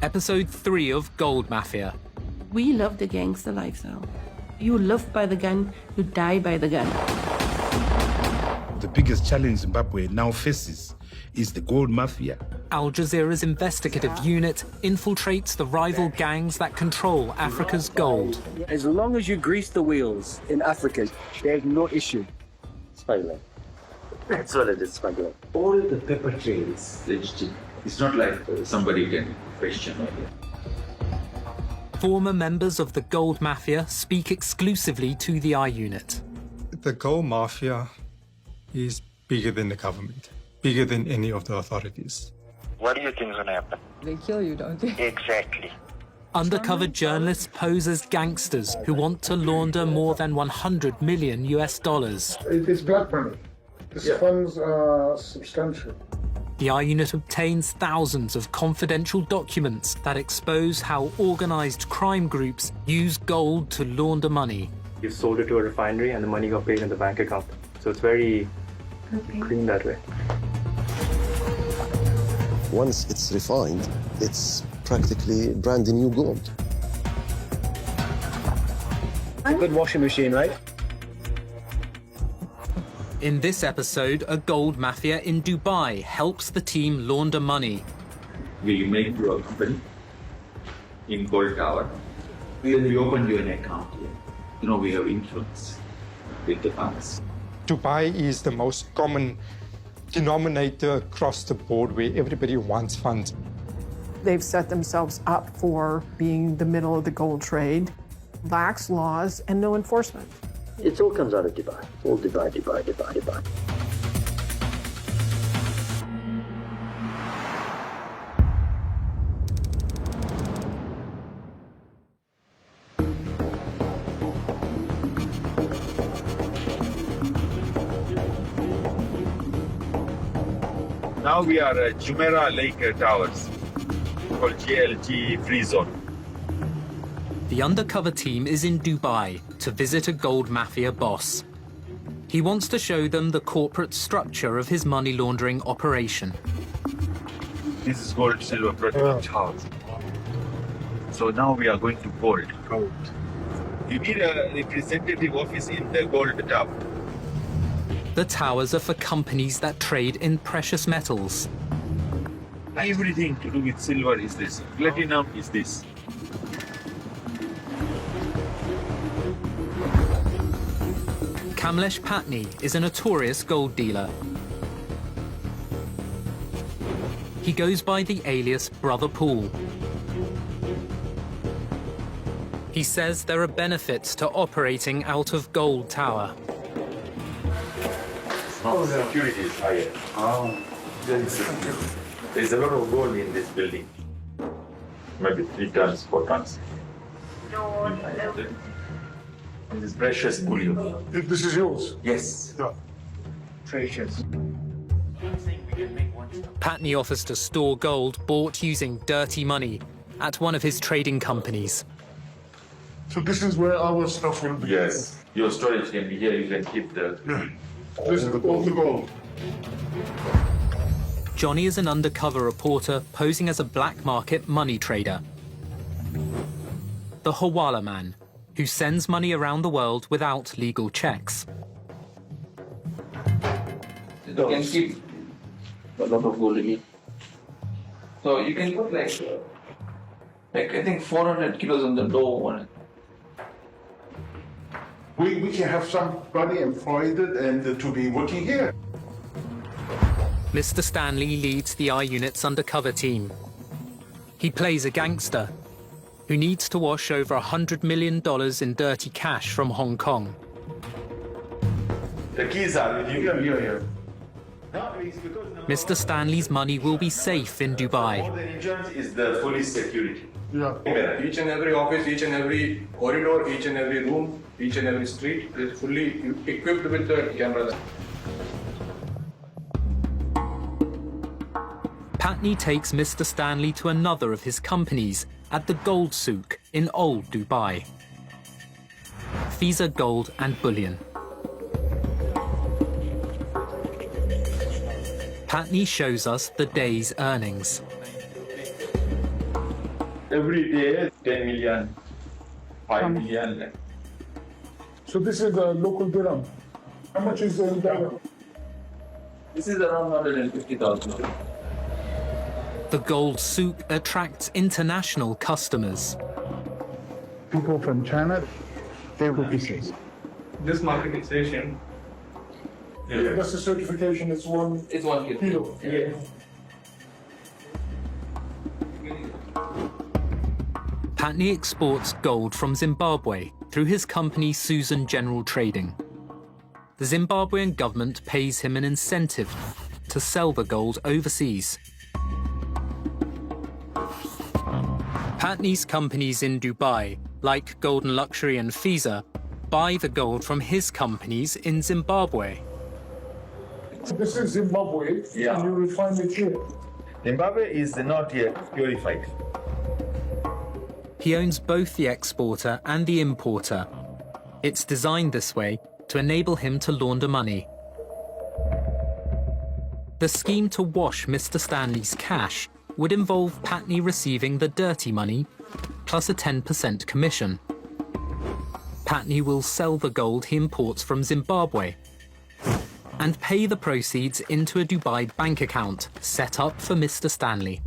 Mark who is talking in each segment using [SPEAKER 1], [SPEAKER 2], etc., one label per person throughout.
[SPEAKER 1] Episode 3 of Gold Mafia.
[SPEAKER 2] We love the gangster lifestyle. You live by the gun, you die by the gun.
[SPEAKER 3] The biggest challenge Zimbabwe now faces is the gold mafia.
[SPEAKER 1] Al Jazeera's investigative unit infiltrates the rival gangs that control Africa's gold.
[SPEAKER 4] As long as you grease the wheels in Africa, there's no issue.
[SPEAKER 5] Smuggling. That's what it is, smuggling.
[SPEAKER 6] All the paper trail is legitimate. It's not like somebody can question or
[SPEAKER 1] Former members of the gold mafia speak exclusively to the I unit.
[SPEAKER 7] The gold mafia is bigger than the government, bigger than any of the authorities.
[SPEAKER 5] What do you think is going to happen?
[SPEAKER 8] They kill you, don't they?
[SPEAKER 5] Exactly.
[SPEAKER 1] Undercover journalists pose as gangsters who want to launder more than $100 million.
[SPEAKER 9] It is black money. These funds are substantial.
[SPEAKER 1] The I unit obtains thousands of confidential documents that expose how organized crime groups use gold to launder money.
[SPEAKER 10] You sold it to a refinery and the money got paid in the bank account. So it's very clean that way.
[SPEAKER 11] Once it's refined, it's practically brand new gold.
[SPEAKER 4] A good washing machine, right?
[SPEAKER 1] In this episode, a gold mafia in Dubai helps the team launder money.
[SPEAKER 6] we make through a company in Gold Tower. Then we open you an account here. You know, we have influence with the funds.
[SPEAKER 7] Dubai is the most common denominator across the board where everybody wants funds.
[SPEAKER 8] They've set themselves up for being the middle of the gold trade, lax laws, and no enforcement.
[SPEAKER 5] It all comes out of Dubai. All Dubai, Dubai, Dubai, Dubai.
[SPEAKER 12] Now we are at Jumeirah Lake Towers, called JLT Free Zone.
[SPEAKER 1] The undercover team is in Dubai to visit a gold mafia boss. He wants to show them the corporate structure of his money laundering operation.
[SPEAKER 12] This is gold silver product house. So now we are going to gold. You need a representative office in the gold tower.
[SPEAKER 1] The towers are for companies that trade in precious metals.
[SPEAKER 12] Everything to do with silver is this. Platinum is this.
[SPEAKER 1] Kamlesh Patni is a notorious gold dealer. He goes by the alias Brother Paul. He says there are benefits to operating out of Gold Tower.
[SPEAKER 6] Oh, the security is higher. There's a lot of gold in this building. Maybe 3 tons, 4 tons. This is precious bullion.
[SPEAKER 9] This is yours?
[SPEAKER 6] Yes.
[SPEAKER 9] Yeah. Precious.
[SPEAKER 1] Patni offers to store gold bought using dirty money at one of his trading companies.
[SPEAKER 9] So this is where our stuff will be?
[SPEAKER 6] Yes. Your storage can be here. You can keep the...
[SPEAKER 9] Yeah. This is all the gold.
[SPEAKER 1] Johnny is an undercover reporter posing as a black market money trader. The Hawala man, who sends money around the world without legal checks.
[SPEAKER 13] You can keep a lot of gold in it. So you can put like I think 400 kilos on the door on it.
[SPEAKER 9] We can have somebody employed and to be working here.
[SPEAKER 1] Mr. Stanley leads the I Unit's undercover team. He plays a gangster who needs to wash over $100 million in dirty cash from Hong Kong.
[SPEAKER 6] The keys are with you.
[SPEAKER 9] Yeah.
[SPEAKER 1] Mr. Stanley's money will be safe in Dubai.
[SPEAKER 6] More than insurance is the police security.
[SPEAKER 9] Yeah.
[SPEAKER 10] Each and every office, each and every corridor, each and every room, each and every street is fully equipped with the camera.
[SPEAKER 1] Patni takes Mr. Stanley to another of his companies at the Gold Souk in Old Dubai. Fiza Gold and Bullion. Patni shows us the day's earnings.
[SPEAKER 12] every day 10 million, 5 million.
[SPEAKER 9] So this is the local dirham. How much is the dirham?
[SPEAKER 13] This is around 150,000.
[SPEAKER 1] The gold souk attracts international customers.
[SPEAKER 9] People from China, they will be safe.
[SPEAKER 10] This marketization.
[SPEAKER 9] That's the certification. It's 1 kilo.
[SPEAKER 10] Yeah.
[SPEAKER 1] Patney exports gold from Zimbabwe through his company Susan General Trading. The Zimbabwean government pays him an incentive to sell the gold overseas. Patney's companies in Dubai, like Golden Luxury and Fiza, buy the gold from his companies in Zimbabwe.
[SPEAKER 9] This is Zimbabwe,
[SPEAKER 12] Yeah.
[SPEAKER 9] and you refine it here.
[SPEAKER 12] Zimbabwe is not yet purified.
[SPEAKER 1] He owns both the exporter and the importer. It's designed this way to enable him to launder money. The scheme to wash Mr. Stanley's cash would involve Patney receiving the dirty money plus a 10% commission. Patney will sell the gold he imports from Zimbabwe and pay the proceeds into a Dubai bank account set up for Mr. Stanley.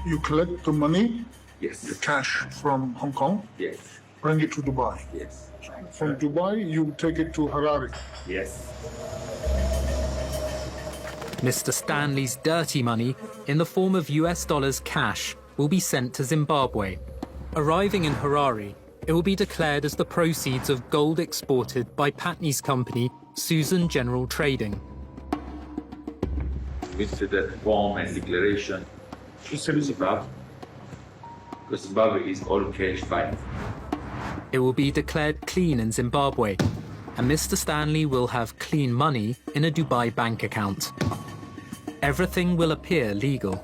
[SPEAKER 9] You collect the money,
[SPEAKER 12] Yes.
[SPEAKER 9] the cash from Hong Kong,
[SPEAKER 12] Yes.
[SPEAKER 9] bring it to Dubai.
[SPEAKER 12] Yes.
[SPEAKER 9] From Dubai, you take it to Harare.
[SPEAKER 12] Yes.
[SPEAKER 1] Mr. Stanley's dirty money, in the form of US dollars cash, will be sent to Zimbabwe. Arriving in Harare, it will be declared as the proceeds of gold exported by Patney's company, Susan General Trading.
[SPEAKER 6] With the form and declaration to Zimbabwe, because Zimbabwe is all cash fine.
[SPEAKER 1] It will be declared clean in Zimbabwe, and Mr. Stanley will have clean money in a Dubai bank account. Everything will appear legal.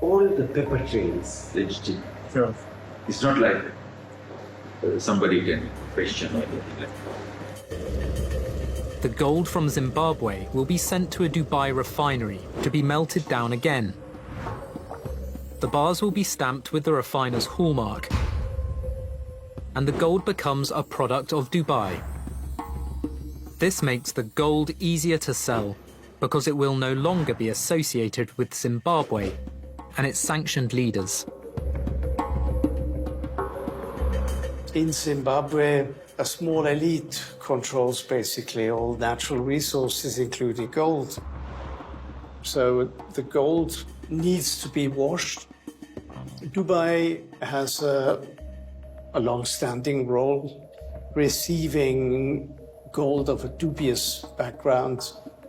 [SPEAKER 6] All the paper trails legitimate.
[SPEAKER 9] Yeah.
[SPEAKER 6] It's not like somebody can question or anything like that.
[SPEAKER 1] The gold from Zimbabwe will be sent to a Dubai refinery to be melted down again. The bars will be stamped with the refiner's hallmark, and the gold becomes a product of Dubai. This makes the gold easier to sell because it will no longer be associated with Zimbabwe and its sanctioned leaders.
[SPEAKER 14] In Zimbabwe, a small elite controls basically all natural resources, including gold. So the gold needs to be washed. Dubai has a long-standing role, receiving gold of a dubious background,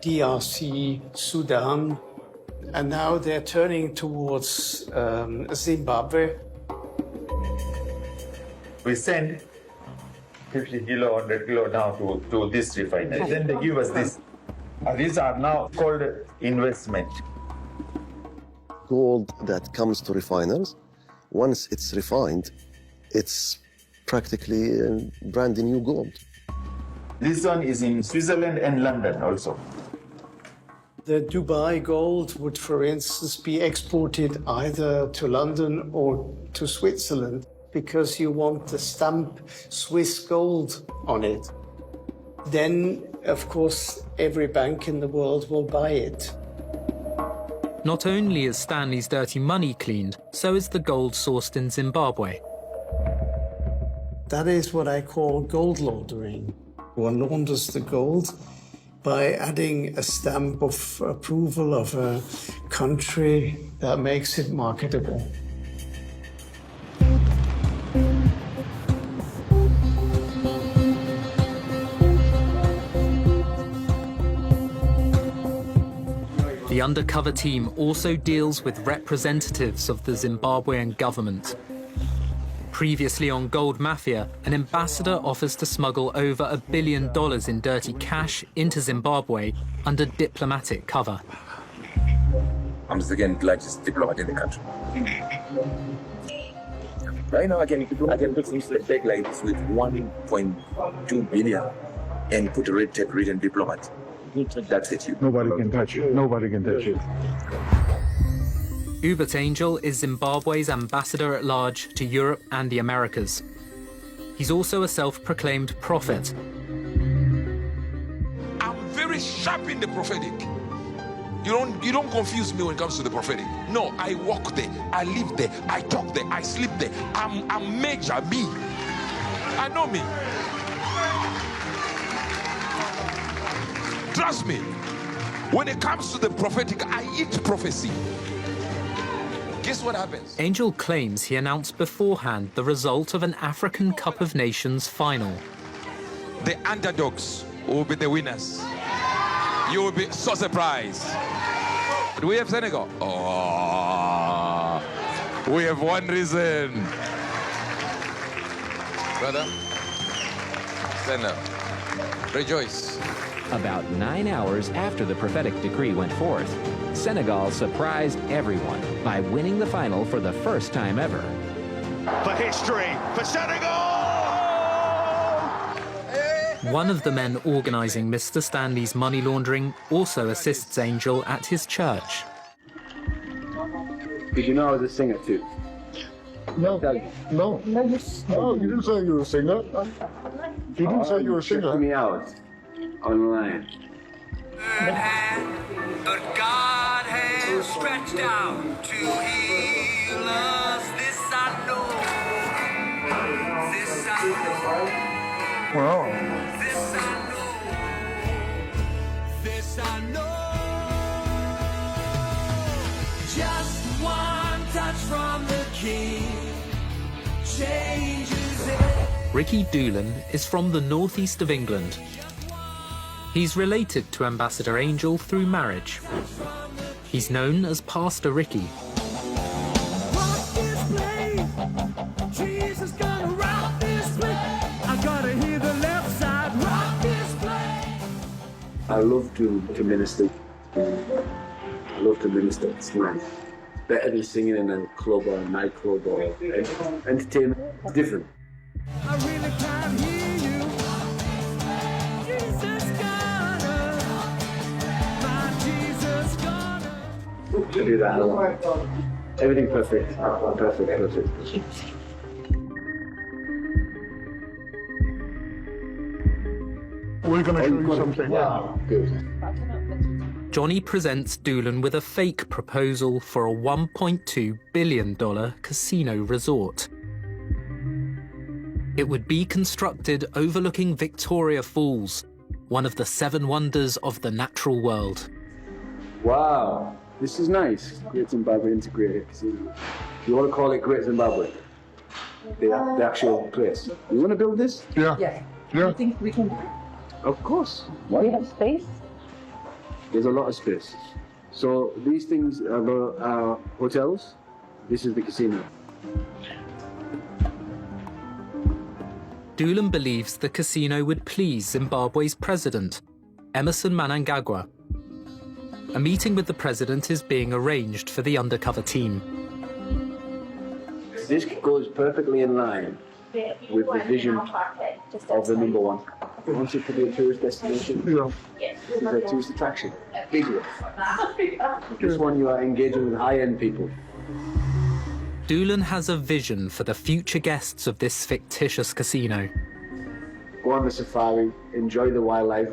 [SPEAKER 14] DRC, Sudan, and now they're turning towards Zimbabwe.
[SPEAKER 12] We send 50 kilo, 100 kilo now to this refinery. Then they give us this. These are now called investment.
[SPEAKER 11] Gold that comes to refiners, once it's refined, it's practically brand new gold.
[SPEAKER 12] This one is in Switzerland and London also.
[SPEAKER 14] The Dubai gold would, for instance, be exported either to London or to Switzerland because you want the stamp Swiss gold on it. Then, of course, every bank in the world will buy it.
[SPEAKER 1] Not only is Stanley's dirty money cleaned, so is the gold sourced in Zimbabwe.
[SPEAKER 14] That is what I call gold laundering. One launders the gold by adding a stamp of approval of a country that makes it marketable.
[SPEAKER 1] The undercover team also deals with representatives of the Zimbabwean government. Previously on Gold Mafia, an ambassador offers to smuggle over $1 billion in dirty cash into Zimbabwe under diplomatic cover.
[SPEAKER 15] I'm the second largest diplomat in the country. Right now, I can put some bag like this with 1.2 billion and put a red tape written diplomat. That's it.
[SPEAKER 9] Nobody can touch it. Nobody can touch it.
[SPEAKER 1] Uebert Angel is Zimbabwe's ambassador at large to Europe and the Americas. He's also a self-proclaimed prophet.
[SPEAKER 16] I'm very sharp in the prophetic. You don't confuse me when it comes to the prophetic. No, I walk there, I live there, I talk there, I sleep there. I'm major, me. I know me. Trust me. When it comes to the prophetic, I eat prophecy. Guess what happens?
[SPEAKER 1] Angel claims he announced beforehand the result of an African Cup of Nations final.
[SPEAKER 16] The underdogs will be the winners. You will be so surprised. Do we have Senegal? Oh, we have one reason. Brother, stand up. Rejoice.
[SPEAKER 17] About 9 hours after the prophetic decree went forth, Senegal surprised everyone by winning the final for the first time ever.
[SPEAKER 12] For history, for Senegal!
[SPEAKER 1] One of the men organising Mr. Stanley's money laundering also assists Angel at his church.
[SPEAKER 4] Did you know I was a singer too?
[SPEAKER 9] No, no, you didn't say you were a singer. You didn't say you were a singer.
[SPEAKER 4] Check me out online.
[SPEAKER 18] But God has stretched out to heal us. This I know. This I know.
[SPEAKER 9] Wow.
[SPEAKER 18] This I know. This I know. Just one touch from the King changes it.
[SPEAKER 1] Ricky Doolan is from the northeast of England. He's related to Ambassador Angel through marriage. He's known as Pastor Ricky.
[SPEAKER 4] I love to minister. I love to minister. It's nice. Better than singing in a club or a nightclub or entertainment. It's different.
[SPEAKER 18] I really can't hear you. Jesus gonna, my Jesus gonna.
[SPEAKER 4] To do that a lot. Everything perfect. Perfect.
[SPEAKER 9] We're going to show you something.
[SPEAKER 4] Wow, good.
[SPEAKER 1] Johnny presents Doolan with a fake proposal for a $1.2 billion casino resort. It would be constructed overlooking Victoria Falls, one of the 7 wonders of the natural world.
[SPEAKER 4] Wow, this is nice. Great Zimbabwe Integrated Casino. You want to call it Great Zimbabwe? The actual place. You want to build this?
[SPEAKER 9] Yeah.
[SPEAKER 2] Yes.
[SPEAKER 9] Yeah.
[SPEAKER 2] You think we can?
[SPEAKER 4] Of course.
[SPEAKER 2] Do we have space?
[SPEAKER 4] There's a lot of space. So these things are hotels. This is the casino.
[SPEAKER 1] Doolan believes the casino would please Zimbabwe's president, Emmerson Mnangagwa. A meeting with the president is being arranged for the undercover team.
[SPEAKER 4] This goes perfectly in line with the vision of the number one. We want it to be a tourist destination.
[SPEAKER 9] Yeah.
[SPEAKER 4] It's a tourist attraction. Big one. This one you are engaging with high-end people.
[SPEAKER 1] Doolan has a vision for the future guests of this fictitious casino.
[SPEAKER 4] Go on the safari, enjoy the wildlife.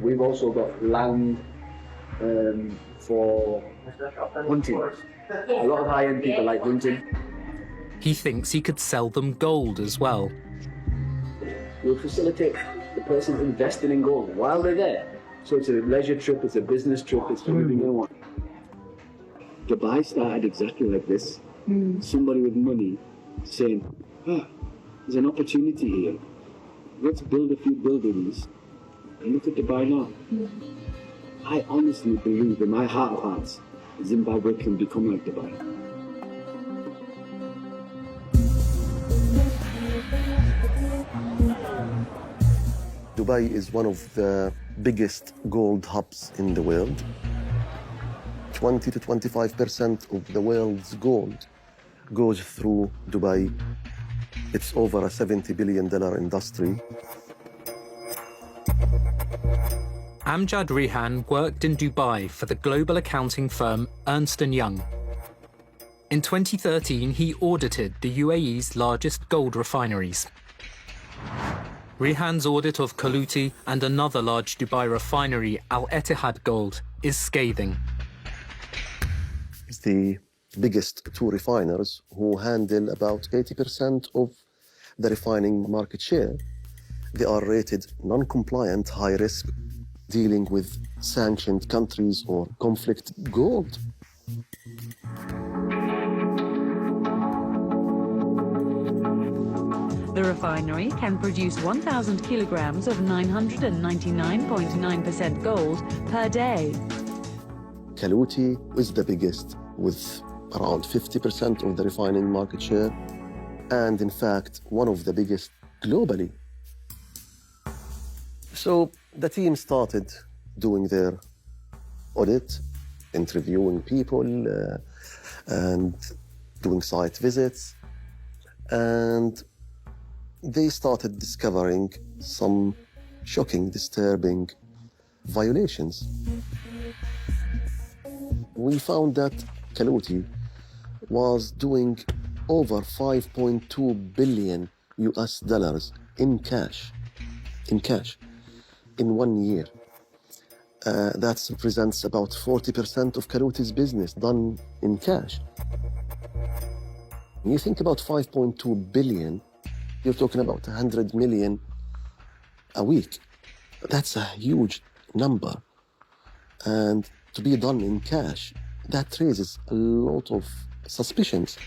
[SPEAKER 4] We've also got land for hunting. A lot of high-end people like hunting.
[SPEAKER 1] He thinks he could sell them gold as well.
[SPEAKER 4] We'll facilitate the person investing in gold while they're there. So it's a leisure trip, it's a business trip, it's everything they want. Dubai started exactly like this. Somebody with money saying, there's an opportunity here. Let's build a few buildings and look at Dubai now. I honestly believe in my heart of hearts, Zimbabwe can become like Dubai.
[SPEAKER 11] Dubai is one of the biggest gold hubs in the world. 20 to 25% of the world's gold goes through Dubai. It's over a $70 billion industry.
[SPEAKER 1] Amjad Rihan worked in Dubai for the global accounting firm Ernst & Young. In 2013, he audited the UAE's largest gold refineries. Rihan's audit of Kaluti and another large Dubai refinery, Al Ittihad Gold, is scathing.
[SPEAKER 11] It's the biggest two refiners who handle about 80% of the refining market share. They are rated non-compliant, high risk, dealing with sanctioned countries or conflict gold.
[SPEAKER 19] The refinery can produce 1,000 kilograms of 999.9% gold per day.
[SPEAKER 11] Kaluti is the biggest, with around 50% of the refining market share, and in fact, one of the biggest globally. So the team started doing their audit, interviewing people, and doing site visits, and they started discovering some shocking, disturbing violations. We found that Kaluti was doing over 5.2 billion US dollars in cash in 1 year. That represents about 40% of Kaluti's business done in cash. When you think about 5.2 billion, you're talking about 100 million a week. That's a huge number. And to be done in cash, that raises a lot of suspicions.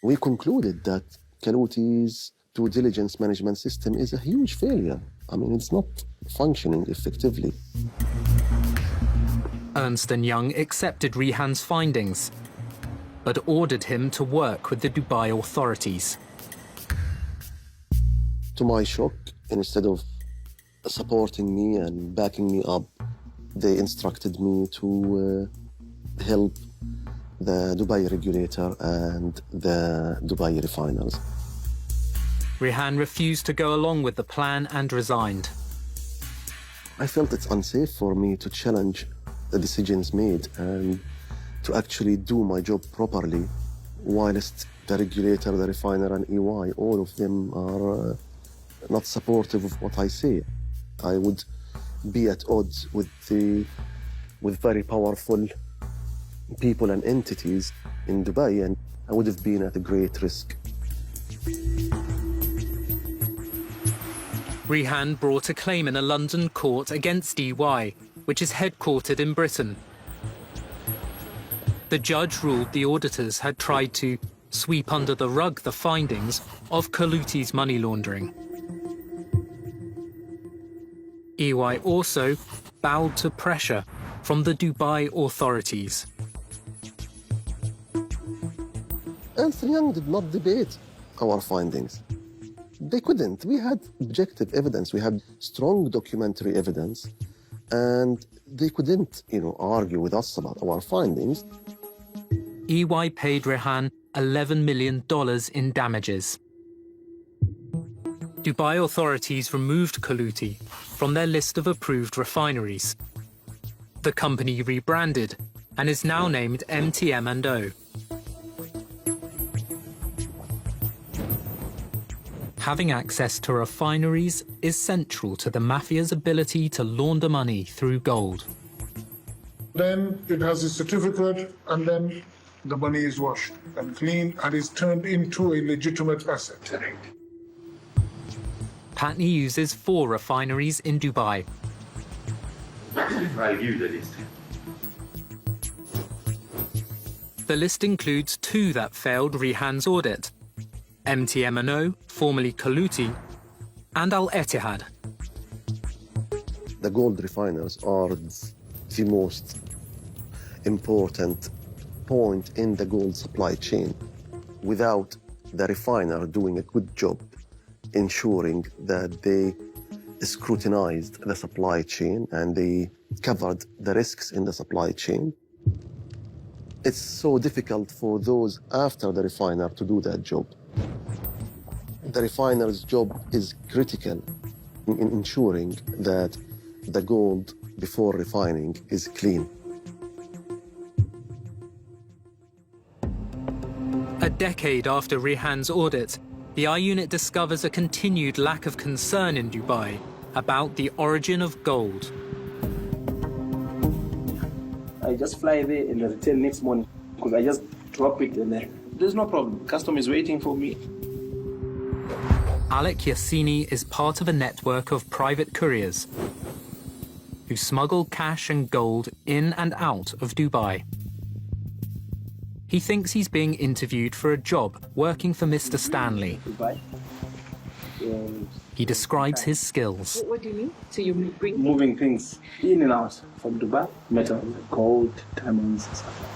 [SPEAKER 11] We concluded that Kaluti's due diligence management system is a huge failure. I mean, it's not functioning effectively.
[SPEAKER 1] Ernst & Young accepted Rihan's findings, but ordered him to work with the Dubai authorities.
[SPEAKER 11] To my shock, instead of supporting me and backing me up, they instructed me to help the Dubai regulator and the Dubai refiners.
[SPEAKER 1] Rihan refused to go along with the plan and resigned.
[SPEAKER 11] I felt it's unsafe for me to challenge the decisions made and to actually do my job properly, whilst the regulator, the refiner, and EY, all of them are not supportive of what I say. I would be at odds with very powerful people and entities in Dubai, and I would have been at a great risk.
[SPEAKER 1] Rihan brought a claim in a London court against EY, which is headquartered in Britain. The judge ruled the auditors had tried to sweep under the rug the findings of Kaluti's money laundering. EY also bowed to pressure from the Dubai authorities.
[SPEAKER 11] Ernst & Young did not debate our findings. They couldn't. We had objective evidence. We had strong documentary evidence, and they couldn't, argue with us about our findings.
[SPEAKER 1] EY paid Rihan $11 million in damages. Dubai authorities removed Kaluti from their list of approved refineries. The company rebranded and is now named MTM&O. Having access to refineries is central to the mafia's ability to launder money through gold.
[SPEAKER 9] Then it has a certificate, and then the money is washed and cleaned and is turned into a legitimate asset.
[SPEAKER 1] Patney uses 4 refineries in Dubai.
[SPEAKER 12] I'll give you the list.
[SPEAKER 1] The list includes 2 that failed Rihan's audit: MTM&O, formerly Kaluti, and Al Ittihad.
[SPEAKER 11] The gold refiners are the most important point in the gold supply chain. Without the refiner doing a good job ensuring that they scrutinized the supply chain and they covered the risks in the supply chain, it's so difficult for those after the refiner to do that job. The refiner's job is critical in ensuring that the gold before refining is clean.
[SPEAKER 1] decade after Rehan's audit, the I unit discovers a continued lack of concern in Dubai about the origin of gold.
[SPEAKER 4] I just fly there and return next morning because I just drop it and then there's no problem. Custom is waiting for me.
[SPEAKER 1] Alec Yassini is part of a network of private couriers who smuggle cash and gold in and out of Dubai. He thinks he's being interviewed for a job working for Mr. Stanley.
[SPEAKER 4] Dubai.
[SPEAKER 1] He describes his skills.
[SPEAKER 19] What do you mean? So you bring...
[SPEAKER 4] Moving things in and out from Dubai, metal, gold, diamonds, and stuff like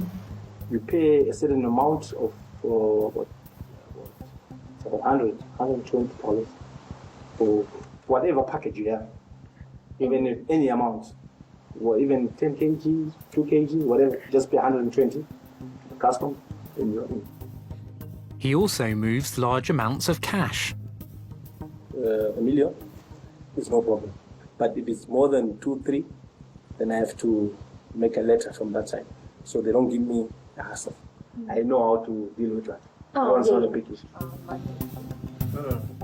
[SPEAKER 4] that. You pay a certain amount of $120 for whatever package you have, even if any amount, or even 10 kg, 2 kg, whatever, just pay 120 custom and you're in.
[SPEAKER 1] He also moves large amounts of cash.
[SPEAKER 4] $1 million is no problem. But if it's more than 2, 3, then I have to make a letter from that side. So they don't give me a hassle. I know how to deal with that. That's not a big issue.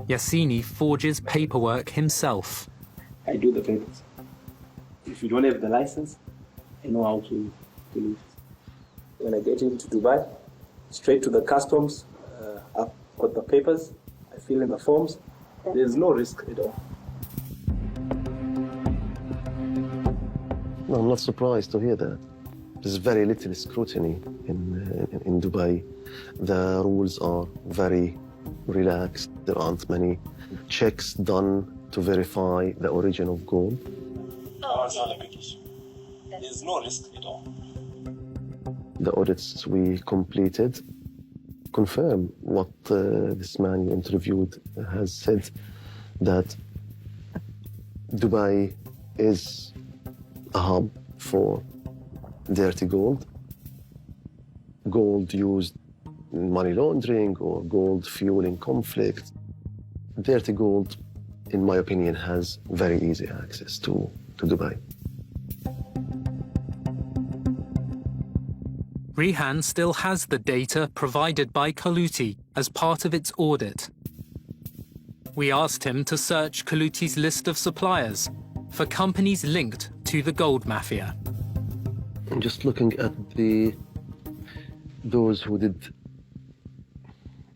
[SPEAKER 1] Yassini forges paperwork himself.
[SPEAKER 4] I do the papers. If you don't have the license, I know how to do it. When I get into Dubai, straight to the customs, I've got the papers, I fill in the forms. There's no risk at all.
[SPEAKER 11] No, I'm not surprised to hear that. There's very little scrutiny in Dubai. The rules are very relaxed. There aren't many checks done to verify the origin of gold.
[SPEAKER 4] No, it's not a big issue. There's no risk at all.
[SPEAKER 11] The audits we completed confirm what this man you interviewed has said, that Dubai is a hub for dirty gold, gold used in money laundering or gold fueling conflict. Dirty gold, in my opinion, has very easy access to Dubai.
[SPEAKER 1] Rehan still has the data provided by Kaluti as part of its audit. We asked him to search Kaluti's list of suppliers for companies linked to the gold mafia.
[SPEAKER 11] I'm just looking at those who did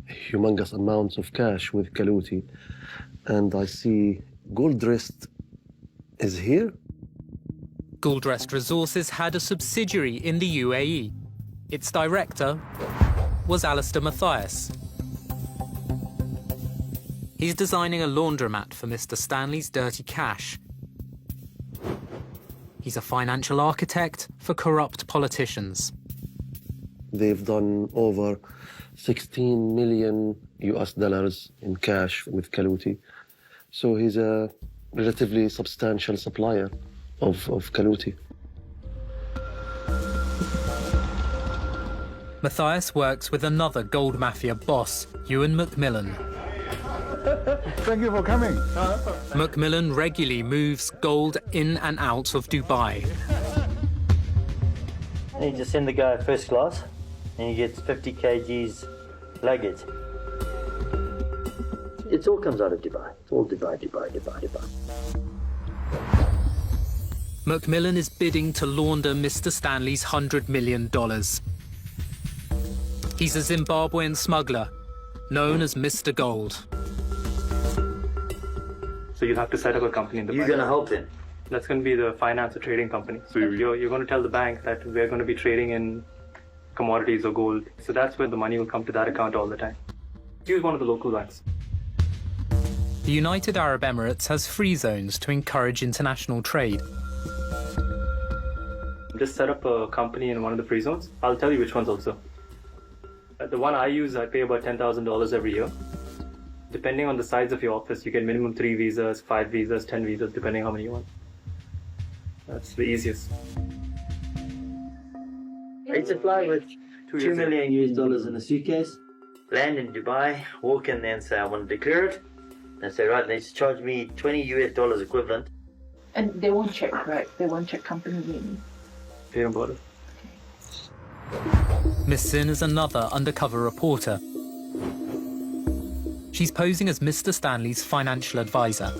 [SPEAKER 11] humongous amounts of cash with Kaluti, and I see Goldrest is here.
[SPEAKER 1] Goldrest Resources had a subsidiary in the UAE. Its director was Alistair Matthias. He's designing a laundromat for Mr. Stanley's dirty cash. He's a financial architect for corrupt politicians.
[SPEAKER 11] They've done over 16 million US dollars in cash with Kaluti. So he's a relatively substantial supplier of Kaluti.
[SPEAKER 1] Matthias works with another gold mafia boss, Ewan Macmillan.
[SPEAKER 20] Thank you for coming.
[SPEAKER 1] Macmillan regularly moves gold in and out of Dubai.
[SPEAKER 21] You just send the guy first class, and he gets 50 kgs luggage.
[SPEAKER 5] It all comes out of Dubai. It's all Dubai.
[SPEAKER 1] Macmillan is bidding to launder Mr. Stanley's $100 million. He's a Zimbabwean smuggler, known as Mr. Gold.
[SPEAKER 22] So you'll have to set up a company in Dubai.
[SPEAKER 21] You're going to help him?
[SPEAKER 22] That's going to be the finance or trading company. So you're going to tell the bank that we're going to be trading in commodities or gold. So that's where the money will come to that account all the time. Use one of the local banks.
[SPEAKER 1] The United Arab Emirates has free zones to encourage international trade.
[SPEAKER 22] Just set up a company in one of the free zones. I'll tell you which ones also. The one I use, I pay about $10,000 every year. Depending on the size of your office, you get minimum 3 visas, 5 visas, 10 visas, depending how many you want. That's the easiest.
[SPEAKER 21] I used to fly with $2 million US in a suitcase, land in Dubai, walk in there and say I want to declare it. And say, right, they just charge me $20 US equivalent.
[SPEAKER 19] And they won't check, right? They won't check company name.
[SPEAKER 22] Pay about it.
[SPEAKER 1] Miss Sin is another undercover reporter. She's posing as Mr. Stanley's financial advisor.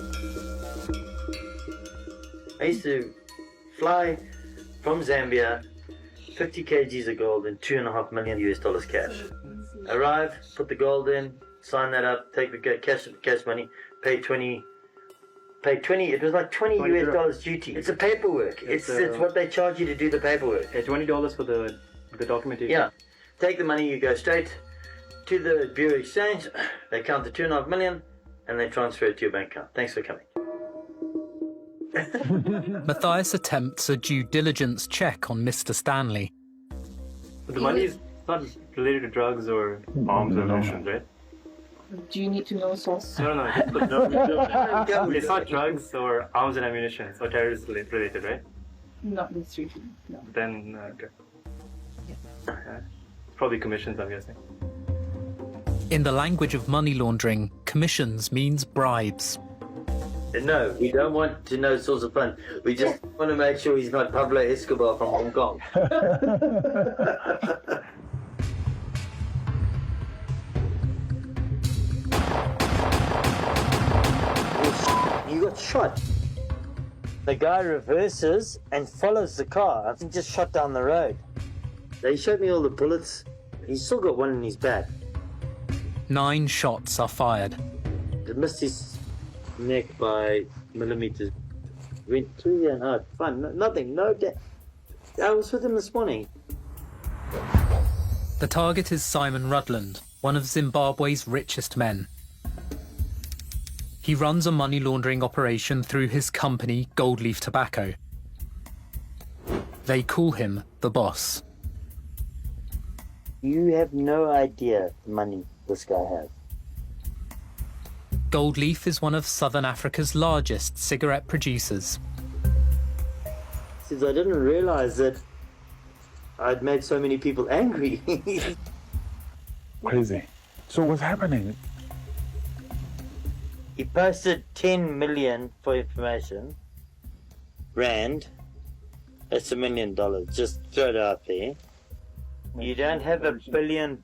[SPEAKER 21] I used to fly from Zambia 50 kgs of gold and $2.5 million US cash. Arrive, put the gold in, sign that up, take the cash money, pay 20, it was like $20 US duty. It's a paperwork. It's what they charge you to do the paperwork.
[SPEAKER 22] Yeah, $20 for the documentation.
[SPEAKER 21] Yeah. Take the money, you go straight to the Bureau Exchange, they count the $2.5 million, and they transfer it to your bank account. Thanks for coming.
[SPEAKER 1] Matthias attempts a due diligence check on Mr. Stanley.
[SPEAKER 22] But the money is not related to drugs or arms or ammunition, right?
[SPEAKER 3] Do you need to know source?
[SPEAKER 22] No. It's not drugs or arms and ammunition or terrorist related, right?
[SPEAKER 3] Not necessarily, no.
[SPEAKER 22] Then, okay. Probably commissions, I'm guessing.
[SPEAKER 1] In the language of money laundering, commissions means bribes.
[SPEAKER 21] No, we don't want to know source of fund. We just want to make sure he's not Pablo Escobar from Hong Kong. You got shot. The guy reverses and follows the car and just shot down the road. They showed me all the bullets. He's still got one in his back.
[SPEAKER 1] 9 shots are fired.
[SPEAKER 21] It missed his neck by millimeters. Went through there and out. Fine, nothing, no death. I was with him this morning.
[SPEAKER 1] The target is Simon Rutland, one of Zimbabwe's richest men. He runs a money laundering operation through his company, Gold Leaf Tobacco. They call him the boss.
[SPEAKER 21] You have no idea the money this guy has.
[SPEAKER 1] Gold Leaf is one of Southern Africa's largest cigarette producers.
[SPEAKER 21] Since I didn't realize that I'd made so many people angry.
[SPEAKER 20] Crazy. So what's happening?
[SPEAKER 21] He posted 10 million for information. Rand. That's $1 million. Just throw it out there. You don't have $1 billion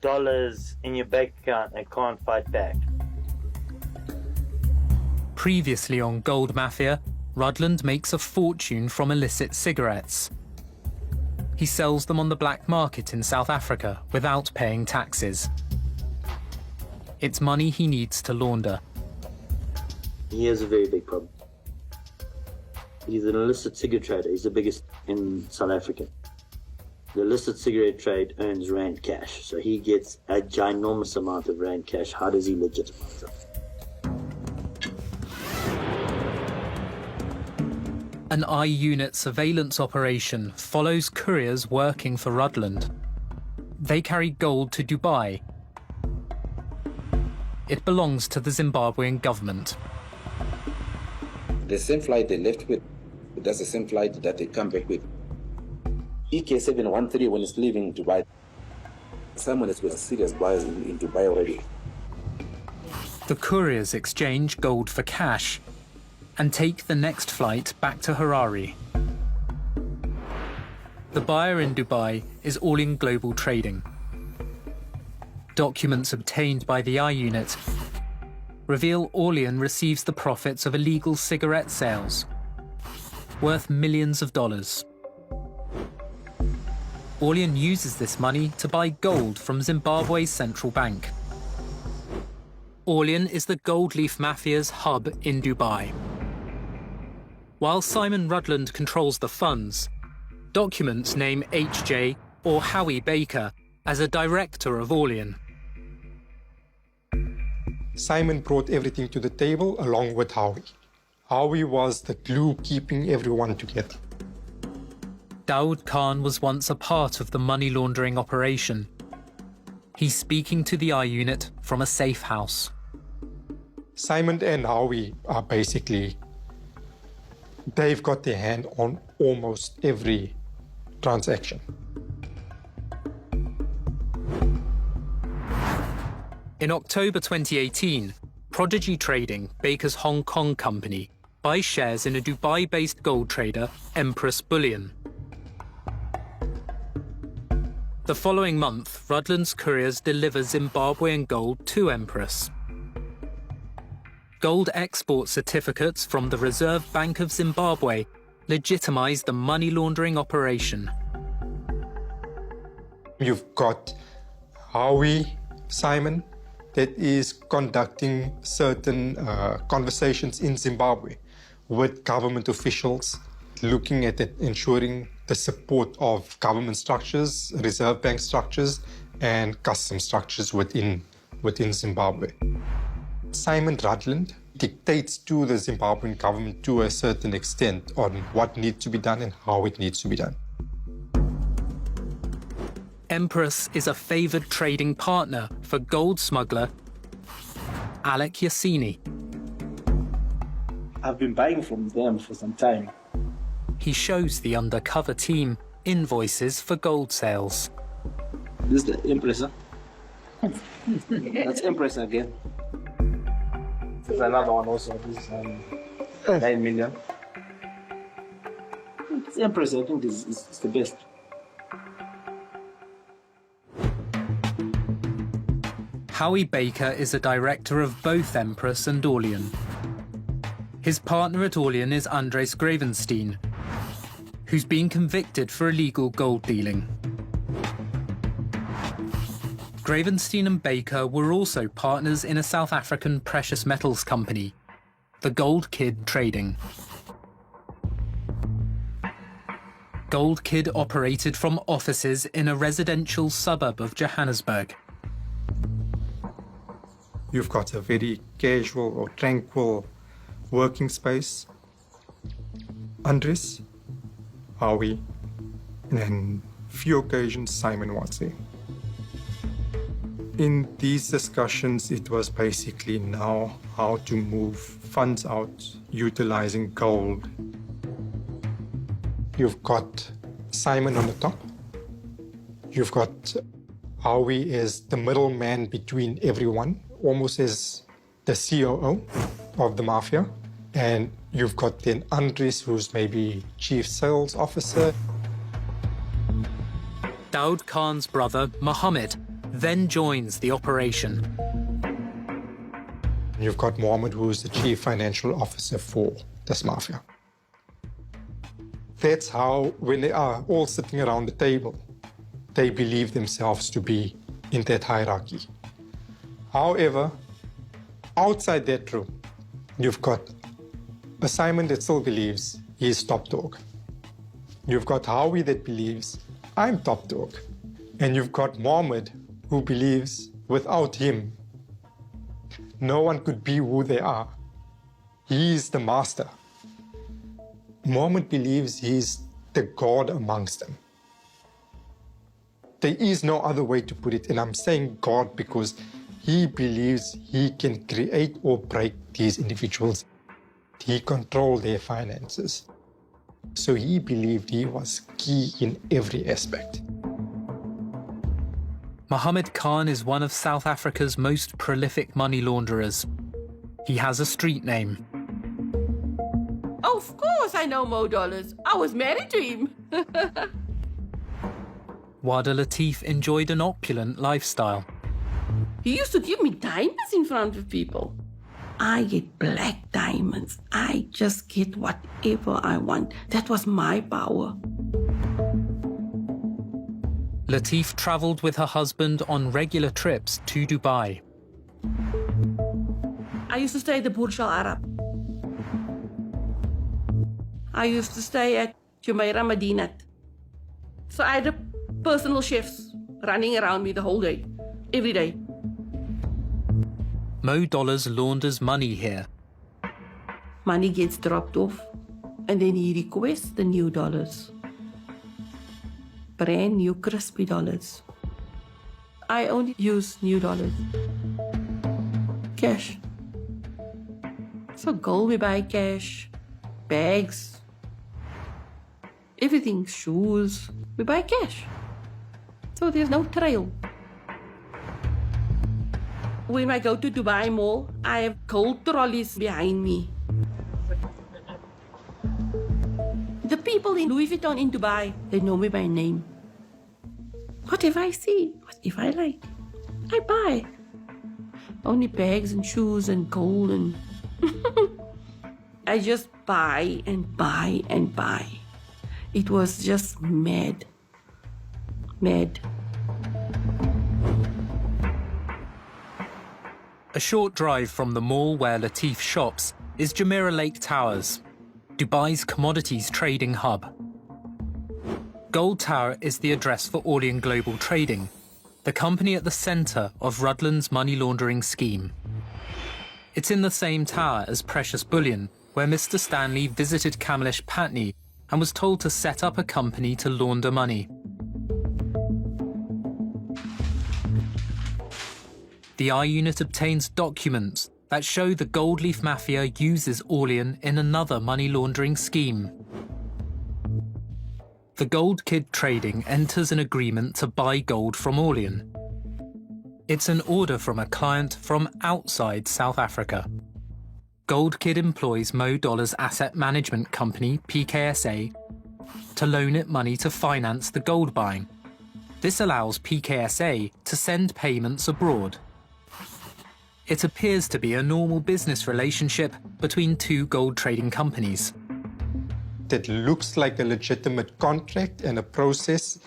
[SPEAKER 21] in your bank account and can't fight back.
[SPEAKER 1] Previously on Gold Mafia, Rutland makes a fortune from illicit cigarettes. He sells them on the black market in South Africa without paying taxes. It's money he needs to launder.
[SPEAKER 21] He has a very big problem. He's an illicit cigarette trader. He's the biggest in South Africa. The illicit cigarette trade earns Rand cash, so he gets a ginormous amount of Rand cash. How does he legitimize it?
[SPEAKER 1] An I-Unit surveillance operation follows couriers working for Rutland. They carry gold to Dubai. It belongs to the Zimbabwean government.
[SPEAKER 7] The same flight they left with, that's the same flight that they come back with. EK713 when it's leaving Dubai. Someone has got serious buyers in Dubai already.
[SPEAKER 1] The couriers exchange gold for cash and take the next flight back to Harare. The buyer in Dubai is Orlean Global Trading. Documents obtained by the I-Unit reveal Orlean receives the profits of illegal cigarette sales, worth millions of dollars. Orlean uses this money to buy gold from Zimbabwe's central bank. Orlean is the Gold Leaf Mafia's hub in Dubai. While Simon Rutland controls the funds, documents name HJ or Howie Baker as a director of Orlean.
[SPEAKER 23] Simon brought everything to the table along with Howie. Howie was the glue keeping everyone together.
[SPEAKER 1] Daoud Khan was once a part of the money laundering operation. He's speaking to the I-Unit from a safe house.
[SPEAKER 23] Simon and Howie are basically, they've got their hand on almost every transaction.
[SPEAKER 1] In October 2018, Prodigy Trading, Baker's Hong Kong company, buys shares in a Dubai-based gold trader, Empress Bullion. The following month, Rutland's couriers deliver Zimbabwean gold to Empress. Gold export certificates from the Reserve Bank of Zimbabwe legitimize the money laundering operation.
[SPEAKER 23] You've got Howie Simon that is conducting certain conversations in Zimbabwe with government officials, looking at it, ensuring the support of government structures, Reserve Bank structures, and custom structures within Zimbabwe. Simon Rutland dictates to the Zimbabwean government to a certain extent on what needs to be done and how it needs to be done.
[SPEAKER 1] Empress is a favoured trading partner for gold smuggler Alec Yassini.
[SPEAKER 8] I've been buying from them for some time.
[SPEAKER 1] He shows the undercover team invoices for gold sales.
[SPEAKER 8] This is the Empress. That's Empress again. There's another one also. This is 9 million. This Empress, I think, is the best.
[SPEAKER 1] Howie Baker is a director of both Empress and Orlean. His partner at Orlean is Andres Gravenstein, who's been convicted for illegal gold dealing. Gravenstein and Baker were also partners in a South African precious metals company, the Gold Kid Trading. Gold Kid operated from offices in a residential suburb of Johannesburg.
[SPEAKER 23] You've got a very casual or tranquil working space. Andres, Howie, and on few occasions Simon was there. In these discussions, it was basically now how to move funds out utilizing gold. You've got Simon on the top. You've got Howie as the middleman between everyone, almost as the COO of the mafia. And you've got then Andres, who's maybe chief sales officer.
[SPEAKER 1] Daoud Khan's brother, Mohammed, then joins the operation.
[SPEAKER 23] You've got Mohammed, who's the chief financial officer for this mafia. That's how, when they are all sitting around the table, they believe themselves to be in that hierarchy. However, outside that room, you've got a Simon that still believes he's top dog. You've got Howie that believes, I'm top dog. And you've got Mohammed, who believes without him, no one could be who they are. He is the master. Mohammed believes he's the God amongst them. There is no other way to put it, and I'm saying God because he believes he can create or break these individuals. He controlled their finances. So he believed he was key in every aspect.
[SPEAKER 1] Mohammed Khan is one of South Africa's most prolific money launderers. He has a street name.
[SPEAKER 2] Of course I know Mo Dollars. I was married to him.
[SPEAKER 1] Wada Latif enjoyed an opulent lifestyle.
[SPEAKER 2] He used to give me diamonds in front of people. I get black diamonds. I just get whatever I want. That was my power.
[SPEAKER 1] Latif travelled with her husband on regular trips to Dubai.
[SPEAKER 2] I used to stay at the Burj Al Arab. I used to stay at Jumeirah Madinat. So I had personal chefs running around me the whole day, every day.
[SPEAKER 1] Mo Dollars launders money here.
[SPEAKER 2] Money gets dropped off, and then he requests the new dollars. Brand new crispy dollars. I only use new dollars. Cash. So gold we buy cash. Bags. Everything, shoes, we buy cash. So there's no trail. When I go to Dubai Mall, I have gold trolleys behind me. The people in Louis Vuitton in Dubai, they know me by name. Whatever I see, whatever I like, I buy. Only bags and shoes and gold and... I just buy and buy and buy. It was just mad. Mad.
[SPEAKER 1] A short drive from the mall where Latif shops is Jumeirah Lake Towers, Dubai's commodities trading hub. Gold Tower is the address for Orlean Global Trading, the company at the centre of Rudland's money laundering scheme. It's in the same tower as Precious Bullion, where Mr. Stanley visited Kamlesh Patni and was told to set up a company to launder money. The I-Unit obtains documents that show the Gold Leaf Mafia uses Orlean in another money laundering scheme. The Gold Kid Trading enters an agreement to buy gold from Orlean. It's an order from a client from outside South Africa. Gold Kid employs Mo Dollar's asset management company, PKSA, to loan it money to finance the gold buying. This allows PKSA to send payments abroad. It appears to be a normal business relationship between two gold trading companies.
[SPEAKER 23] That looks like a legitimate contract and a process,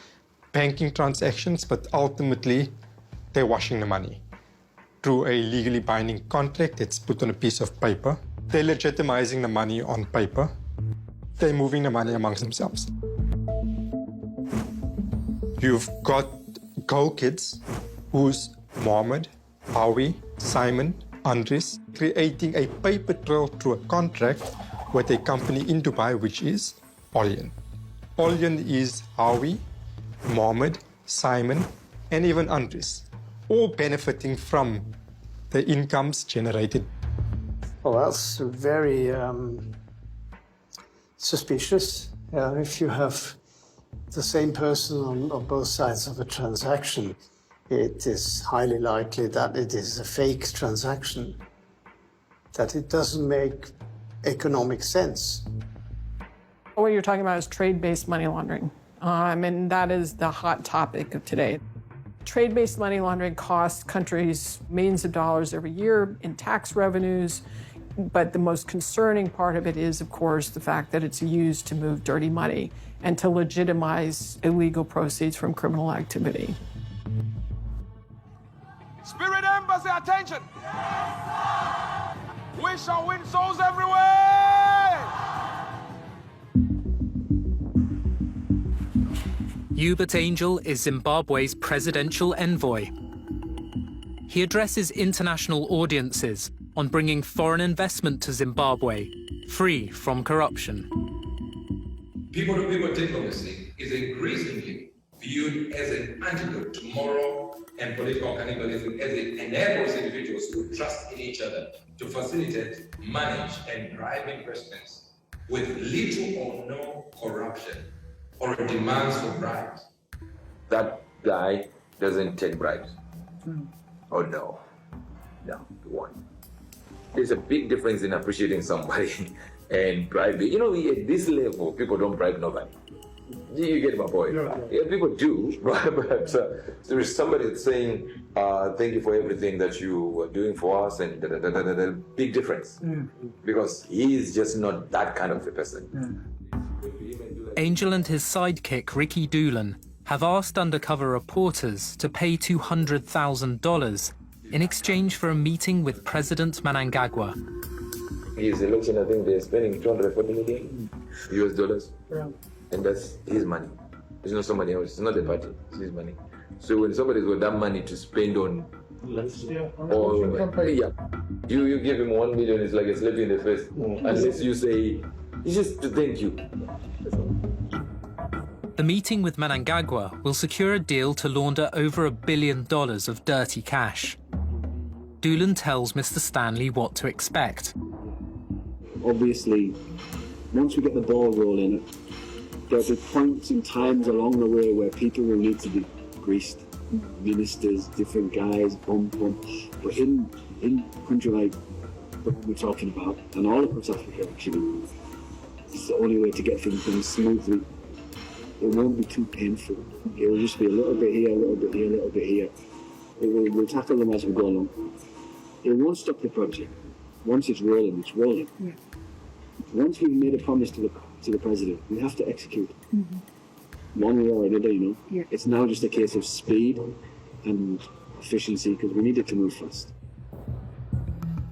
[SPEAKER 23] banking transactions, but ultimately they're washing the money. Through a legally binding contract that's put on a piece of paper, they're legitimizing the money on paper. They're moving the money amongst themselves. You've got gold kids who's Mohammed, Howie, Simon, Andres, creating a paper trail through a contract with a company in Dubai, which is Orlean. Orlean is Howie, Mohammed, Simon, and even Andres, all benefiting from the incomes generated.
[SPEAKER 14] Well, that's very suspicious. If you have the same person on both sides of a transaction, it is highly likely that it is a fake transaction, that it doesn't make economic sense.
[SPEAKER 6] What you're talking about is trade-based money laundering, and that is the hot topic of today. Trade-based money laundering costs countries millions of dollars every year in tax revenues, but the most concerning part of it is, of course, the fact that it's used to move dirty money and to legitimize illegal proceeds from criminal activity.
[SPEAKER 16] Spirit Embassy, attention! Yes, we shall win souls everywhere!
[SPEAKER 1] Uebert Angel is Zimbabwe's presidential envoy. He addresses international audiences on bringing foreign investment to Zimbabwe, free from corruption.
[SPEAKER 10] People-to-people diplomacy is increasingly viewed as an antidote to moral and political cannibalism, as it enables individuals to trust in each other to facilitate, manage, and drive investments with little or no corruption or demands for bribes.
[SPEAKER 15] That guy doesn't take bribes. Oh no. No, the one. There's a big difference in appreciating somebody and bribing. You know, at this level, people don't bribe nobody. You get my point? Yeah, people do, but there is somebody that's saying, thank you for everything that you are doing for us, and big difference. Because he is just not that kind of a person.
[SPEAKER 1] Angel and his sidekick, Ricky Doolan, have asked undercover reporters to pay $200,000 in exchange for a meeting with President Mnangagwa.
[SPEAKER 15] His election, I think they're spending $240 million US dollars. Yeah. And that's his money. It's not somebody else. It's not the party. It's his money. So when somebody's got that money to spend on, you give him $1 million, it's like a slap in the face. Unless you say, it's just to thank you.
[SPEAKER 1] The meeting with Mnangagwa will secure a deal to launder over $1 billion of dirty cash. Doolan tells Mr. Stanley what to expect.
[SPEAKER 4] Obviously, once we get the ball rolling, there'll be points and times along the way where people will need to be greased. Ministers, different guys, bump. But in a country like the one we're talking about, and all across Africa actually, it's the only way to get things done smoothly. it won't be too painful. It will just be a little bit here, a little bit here, a little bit here. We'll tackle them as we go along. It won't stop the project. Once it's rolling, it's rolling.
[SPEAKER 3] Yeah.
[SPEAKER 4] Once we've made a promise to the president, we have to execute. One way or another, you know.
[SPEAKER 3] Yeah.
[SPEAKER 4] It's now just a case of speed and efficiency because we need it to move fast.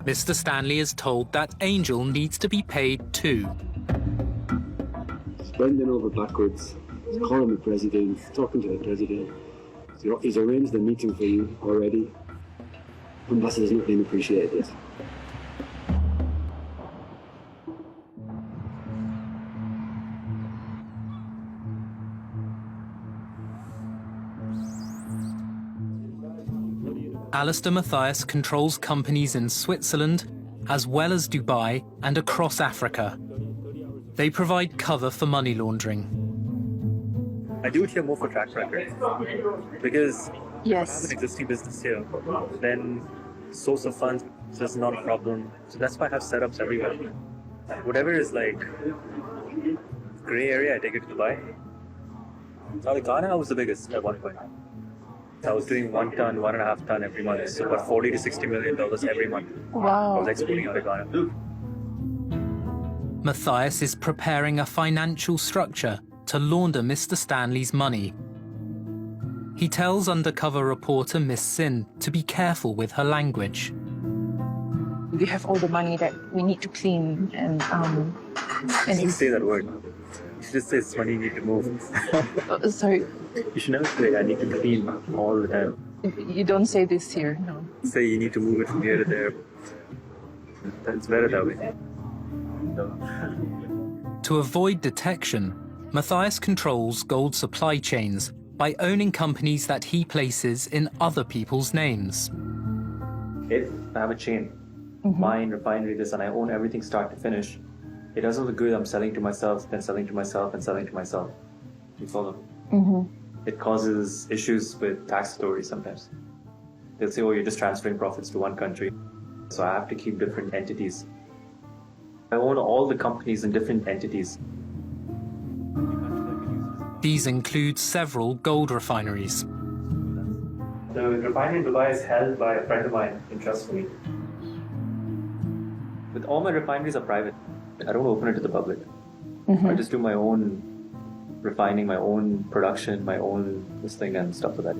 [SPEAKER 1] Mr. Stanley is told that Angel needs to be paid too.
[SPEAKER 4] He's bending over backwards. He's calling the president, talking to the president. He's arranged the meeting for you already. Ambassador's not being appreciated yet.
[SPEAKER 1] Alistair Matthias controls companies in Switzerland, as well as Dubai and across Africa. They provide cover for money laundering.
[SPEAKER 22] I do it here more for track record. Because
[SPEAKER 3] Yes.
[SPEAKER 22] I have an existing business here, then source of funds is just not a problem. So that's why I have setups everywhere. Whatever is like gray area, I take it to Dubai. Now, like Ghana, I was the biggest at one point. I was doing 1 ton, 1.5 ton every month. So about $40 to $60 million every month.
[SPEAKER 3] Wow.
[SPEAKER 22] I was exporting out of Ghana.
[SPEAKER 1] Matthias is preparing a financial structure to launder Mr. Stanley's money. He tells undercover reporter Miss Sin to be careful with her language.
[SPEAKER 3] We have all the money that we need to clean and
[SPEAKER 22] You shouldn't say that word. You should just say it's money you need to move.
[SPEAKER 3] sorry,
[SPEAKER 22] You should never say I need to clean all the time.
[SPEAKER 3] you don't say this here, no.
[SPEAKER 22] Say you need to move it from here to there. It's better that way.
[SPEAKER 1] To avoid detection, Matthias controls gold supply chains by owning companies that he places in other people's names.
[SPEAKER 22] If I have a chain, mine, refinery, this, and I own everything start to finish, it doesn't look good. I'm selling to myself, then selling to myself, and selling to myself. You follow? It causes issues with tax authorities sometimes. They'll say, oh, you're just transferring profits to one country. So I have to keep different entities. I own all the companies in different entities.
[SPEAKER 1] These include several gold refineries.
[SPEAKER 22] The refinery in Dubai is held by a friend of mine in trust for me. But all my refineries are private. I don't open it to the public. I just do my own refining, my own production, my own this thing and stuff like that.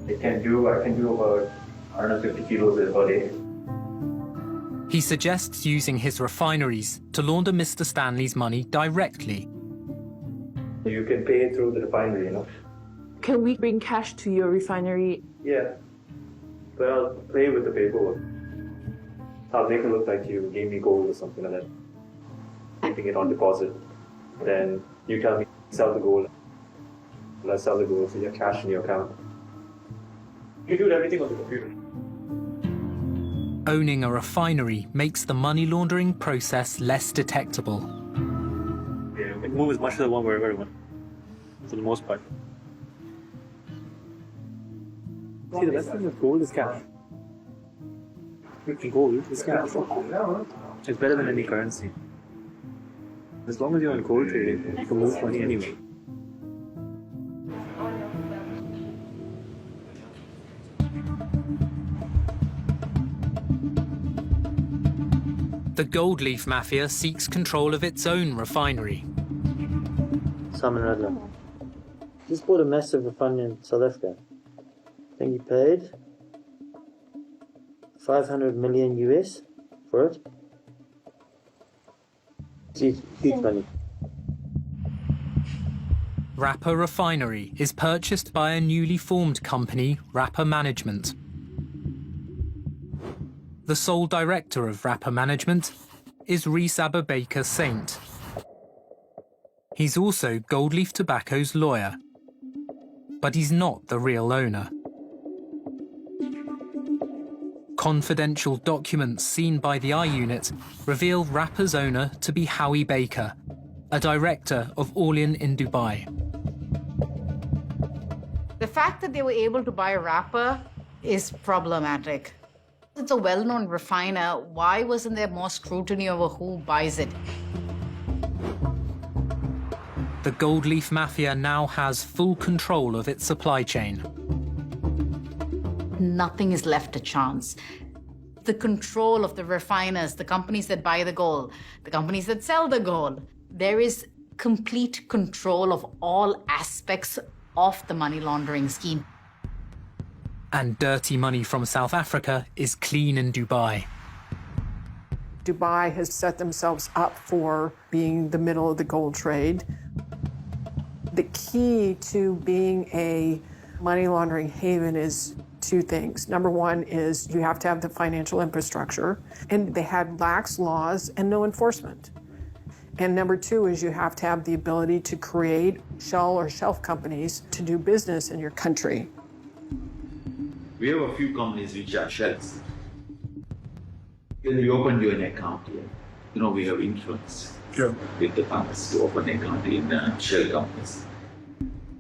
[SPEAKER 22] I can do about 150 kilos a day.
[SPEAKER 1] He suggests using his refineries to launder Mr. Stanley's money directly.
[SPEAKER 22] You can pay through the refinery, you know.
[SPEAKER 3] Can we bring cash to your refinery?
[SPEAKER 22] Yeah. But I'll play with the paperwork. I'll make it look like you gave me gold or something like that. Keeping it on deposit. Then you tell me, sell the gold. And I sell the gold, so you have cash in your account. You do everything on the computer.
[SPEAKER 1] Owning a refinery makes the money laundering process less detectable.
[SPEAKER 22] Yeah, it moves as much as I want wherever I want. For the most part. See, the best thing with gold is cash. Gold is cash. It's better than any currency. As long as you're in gold trading, you can move money anyway.
[SPEAKER 1] The Gold Leaf Mafia seeks control of its own refinery.
[SPEAKER 21] Simon Radler. Just bought a massive refinery in South Africa. I think he paid 500 million US for it. It's huge money.
[SPEAKER 1] Rapper Refinery is purchased by a newly formed company, Rapper Management. The sole director of Rapper Management is Rees Baker Saint. He's also Gold Leaf Tobacco's lawyer, but he's not the real owner. Confidential documents seen by the I-Unit reveal Rapper's owner to be Howie Baker, a director of Orlean in Dubai.
[SPEAKER 13] The fact that they were able to buy Rapper is problematic. It's a well-known refiner. Why wasn't there more scrutiny over who buys it?
[SPEAKER 1] the gold leaf mafia now has full control of its supply chain.
[SPEAKER 13] Nothing is left to chance. The control of the refiners, the companies that buy the gold, the companies that sell the gold. There is complete control of all aspects of the money laundering scheme.
[SPEAKER 1] And dirty money from South Africa is clean in Dubai.
[SPEAKER 6] Dubai has set themselves up for being the middle of the gold trade. The key to being a money laundering haven is two things. Number one is you have to have the financial infrastructure, and they had lax laws and no enforcement. And number two is you have to have the ability to create shell or shelf companies to do business in your country.
[SPEAKER 12] We have a few companies which are shells. When we open you an account here, you know, we have influence with the banks to open an account in shell companies.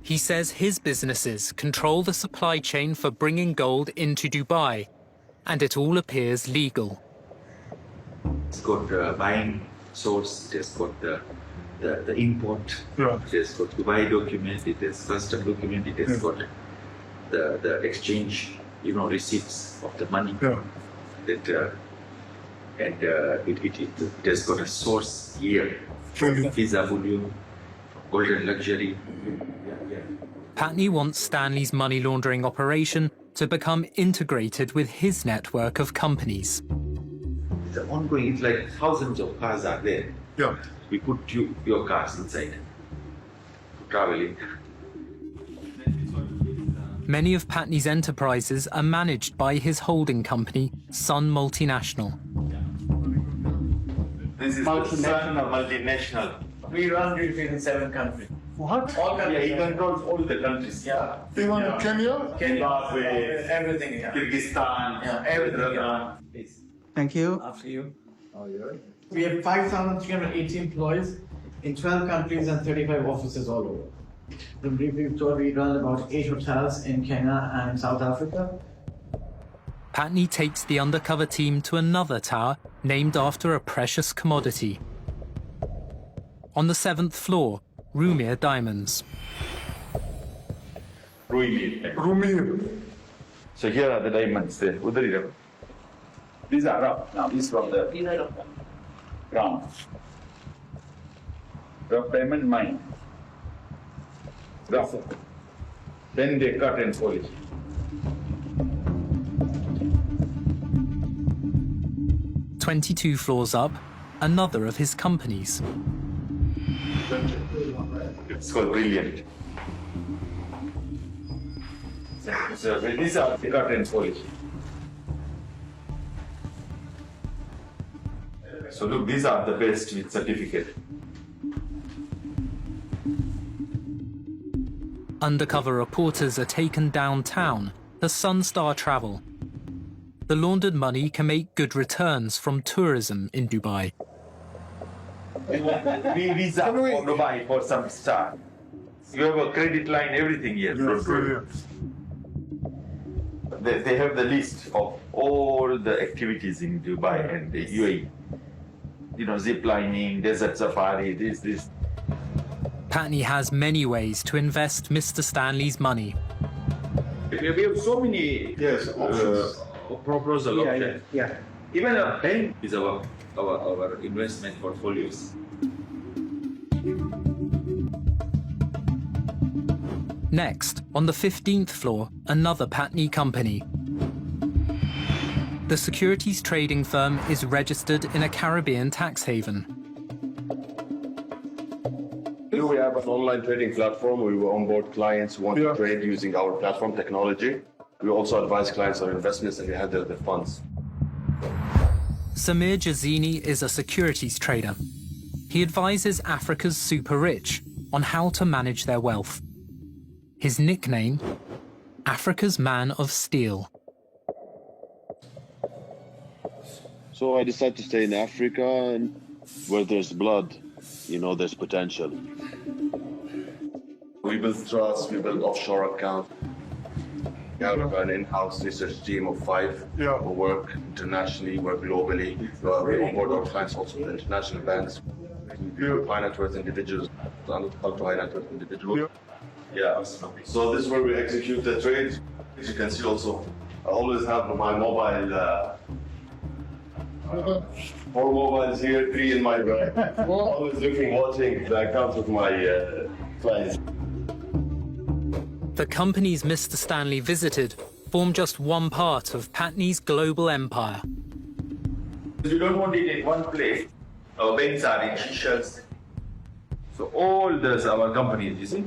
[SPEAKER 1] He says his businesses control the supply chain for bringing gold into Dubai, and it all appears legal.
[SPEAKER 12] It's got buying source, it has got the import, it has got Dubai document, it has custom document, it has got the exchange, you know, receipts of the money. That it has got a source here, Visa volume, golden luxury.
[SPEAKER 1] Patney wants Stanley's money laundering operation to become integrated with his network of companies.
[SPEAKER 12] It's ongoing, it's like thousands of cars are there. We put your cars inside, traveling.
[SPEAKER 1] Many of Patney's enterprises are managed by his holding company, Sun Multinational.
[SPEAKER 12] This is multinational.
[SPEAKER 8] We run retail in 7 countries.
[SPEAKER 12] What?
[SPEAKER 8] All countries.
[SPEAKER 12] Yeah, he controls all the countries.
[SPEAKER 8] Yeah.
[SPEAKER 12] Even
[SPEAKER 8] Kenya?
[SPEAKER 12] Zimbabwe,
[SPEAKER 8] everything.
[SPEAKER 12] Kyrgyzstan,
[SPEAKER 8] Everything.
[SPEAKER 9] Thank you.
[SPEAKER 8] After you. We have 5,380 employees in 12 countries and 35 offices all over. The briefing tour, we run about 8 hotels in Kenya and South Africa.
[SPEAKER 1] Patney takes the undercover team to another tower named after a precious commodity. On the 7th floor, Rumir Diamonds.
[SPEAKER 12] Rumir. So here are the diamonds there. These are rough now. These from the ground. Rough diamond mine. Rough. Then they cut and polish.
[SPEAKER 1] "22 floors up, another of his companies.
[SPEAKER 12] It's called Brilliant. So these are the cut and polish. So look, these are the best with certificate.
[SPEAKER 1] Undercover reporters are taken downtown to Sunstar Travel. The laundered money can make good returns from tourism in Dubai.
[SPEAKER 12] We visa for Dubai for some star. You have a credit line, everything here. They have the list of all the activities in Dubai and the UAE. You know, zip lining, desert safari, this.
[SPEAKER 1] Patney has many ways to invest Mr. Stanley's money.
[SPEAKER 12] We have so many proposal options. Even a bank is our investment portfolios.
[SPEAKER 1] Next, on the 15th floor, another Patney company. The securities trading firm is registered in a Caribbean tax haven.
[SPEAKER 17] Here we have an online trading platform. We will onboard clients who want to trade using our platform technology. We also advise clients on investments and they have their funds.
[SPEAKER 1] Samir Jazini is a securities trader. He advises Africa's super rich on how to manage their wealth. His nickname, Africa's Man of Steel.
[SPEAKER 17] So I decided to stay in Africa, and where there's blood, you know, there's potential. We build trusts, we build offshore accounts. We have an in-house research team of 5 who work internationally, work globally. We onboard our clients also with international banks. We finance with individuals. ultra high net worth individual. Yeah. So this is where we execute the trades. As you can see also, I always have my mobile, 4 mobiles here, 3 in my bag. Always looking, watching the accounts of my clients.
[SPEAKER 1] The companies Mr. Stanley visited form just one part of Patni's global empire.
[SPEAKER 12] You don't want it in one place. Our banks are in Seychelles. So all those our companies, you see,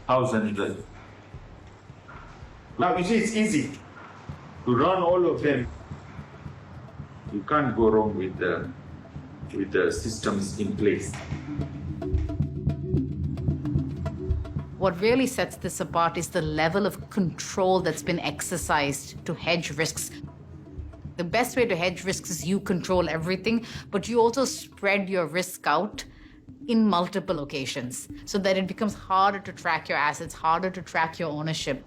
[SPEAKER 12] thousands. Now you see, it's easy to run all of them. You can't go wrong with the systems in place.
[SPEAKER 13] What really sets this apart is the level of control that's been exercised to hedge risks. The best way to hedge risks is you control everything, but you also spread your risk out in multiple locations so that it becomes harder to track your assets, harder to track your ownership.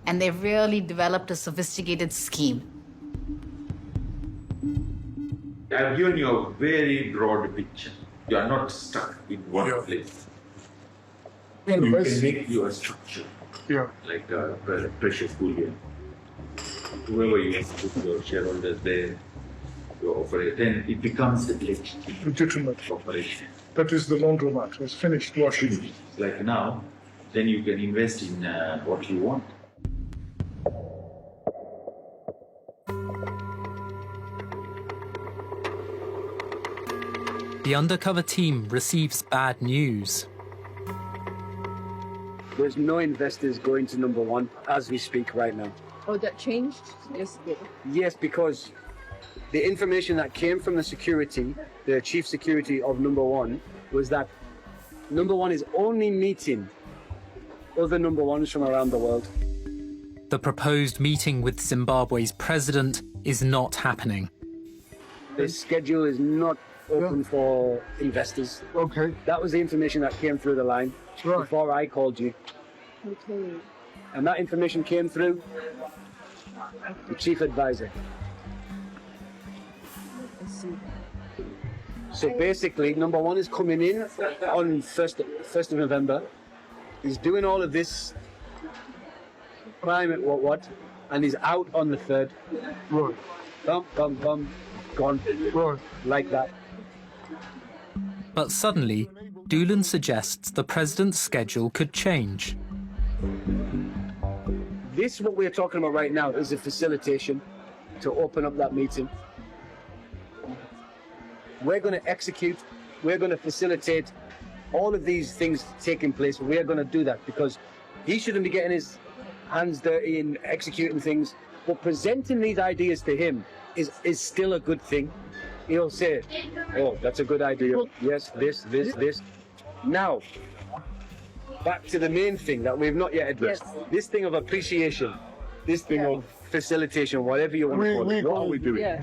[SPEAKER 13] And they've really developed a sophisticated scheme.
[SPEAKER 12] I've given you a very broad picture. You are not stuck in one place. You can make your structure like a precious bullion. Whoever you want to put your shareholders there, you operate, then it becomes a legitimate operation.
[SPEAKER 20] That is the laundromat. It's finished washing.
[SPEAKER 12] Like now, then you can invest in what you want.
[SPEAKER 1] The undercover team receives bad news.
[SPEAKER 4] There's no investors going to number 1 as we speak right now.
[SPEAKER 3] Oh, that changed yesterday?
[SPEAKER 4] Yes, because the information that came from the security, the chief security of number 1, was that number 1 is only meeting other number 1s from around the world.
[SPEAKER 1] The proposed meeting with Zimbabwe's president is not happening.
[SPEAKER 4] The schedule is not open for investors.
[SPEAKER 20] Okay.
[SPEAKER 4] That was the information that came through the line before I called you.
[SPEAKER 3] Okay.
[SPEAKER 4] And that information came through the chief advisor.
[SPEAKER 3] I see.
[SPEAKER 4] So basically, number 1 is coming in on 1st of November. He's doing all of this crime at what, and he's out on the 3rd.
[SPEAKER 20] Right.
[SPEAKER 4] Bum, gone.
[SPEAKER 20] Right.
[SPEAKER 4] Like that.
[SPEAKER 1] But suddenly, Doolan suggests the president's schedule could change.
[SPEAKER 4] This, what we're talking about right now, is a facilitation to open up that meeting. We're going to execute, we're going to facilitate all of these things taking place. We're going to do that because he shouldn't be getting his hands dirty in executing things, but presenting these ideas to him is still a good thing. He'll say, oh, that's a good idea. Yes, this. Now, back to the main thing that we've not yet addressed. Yes. This thing of appreciation, this thing of facilitation, whatever you want to call it. What are we doing?
[SPEAKER 3] Yeah.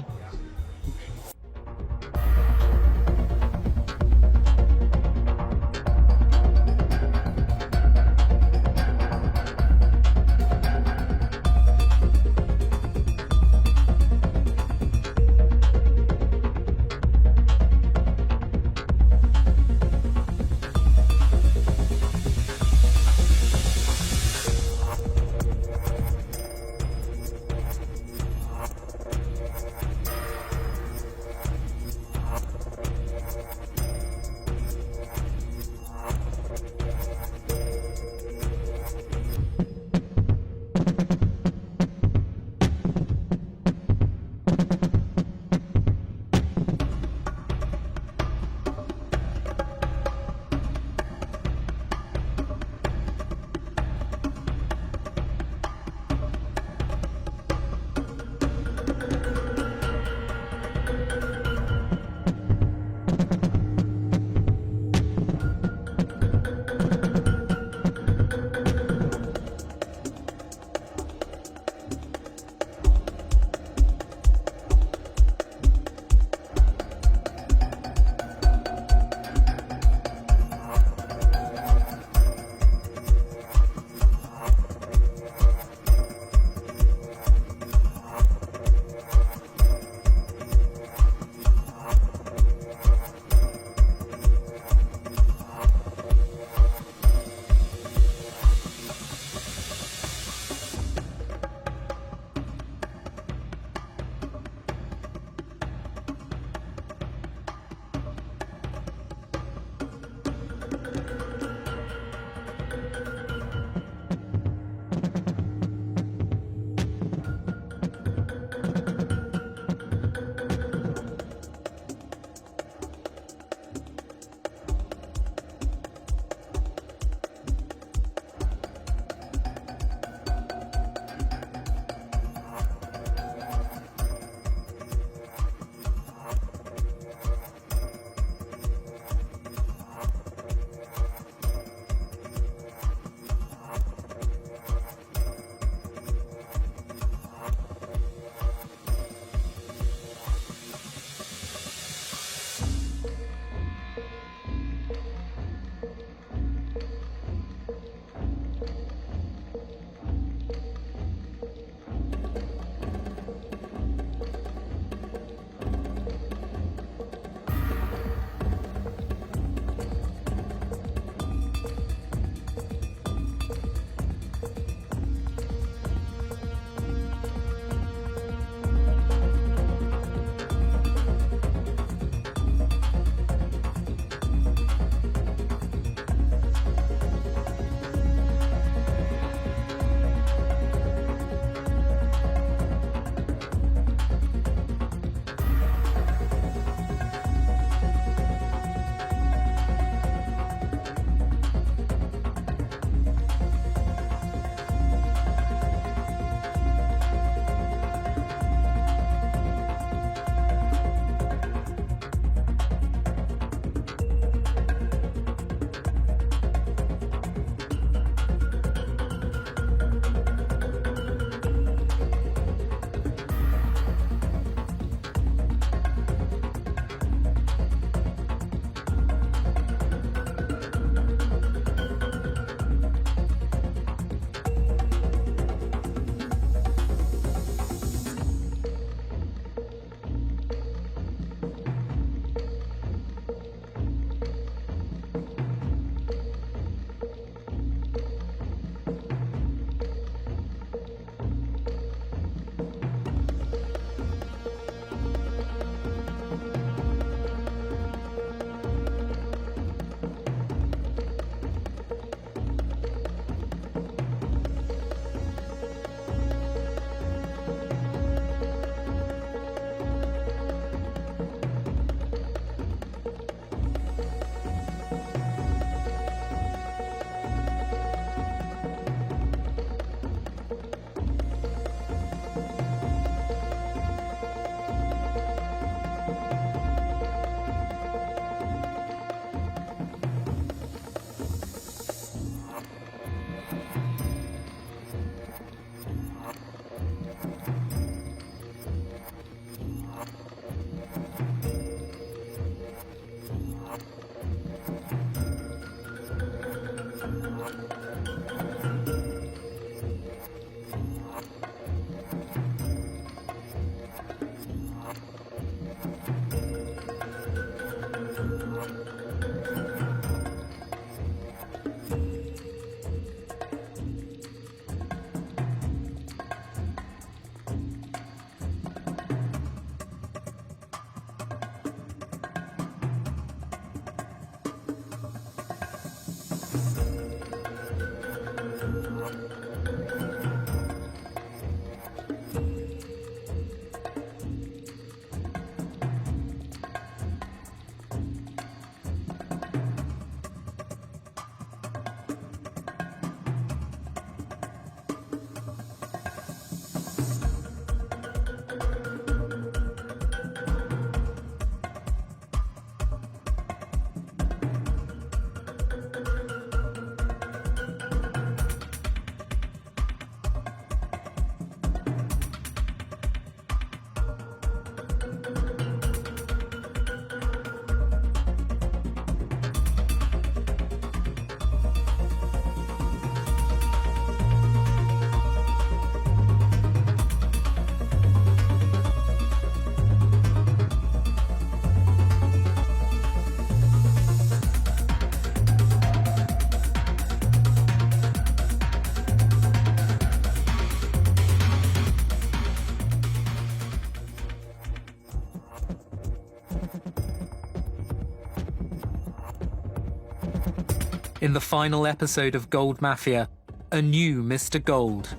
[SPEAKER 1] In the final episode of Gold Mafia, a new Mr. Gold.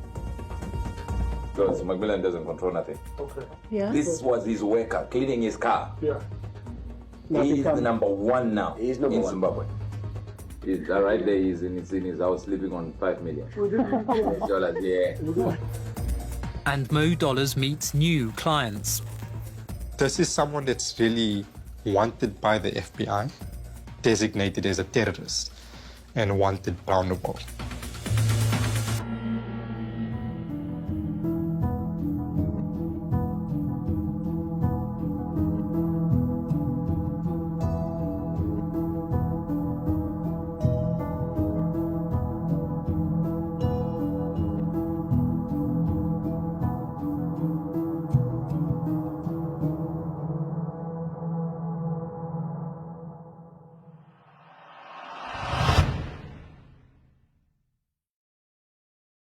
[SPEAKER 15] Because Macmillan doesn't control nothing.
[SPEAKER 14] Okay.
[SPEAKER 2] Yeah.
[SPEAKER 15] This was his worker cleaning his car.
[SPEAKER 14] Yeah.
[SPEAKER 15] He's the number one now
[SPEAKER 5] He's number
[SPEAKER 15] in
[SPEAKER 5] one.
[SPEAKER 15] Zimbabwe. He's right there. He's in his house living on $5 million. Yeah.
[SPEAKER 1] And Mo Dollars meets new clients.
[SPEAKER 23] This is someone that's really wanted by the FBI, designated as a terrorist, and wanted around the world.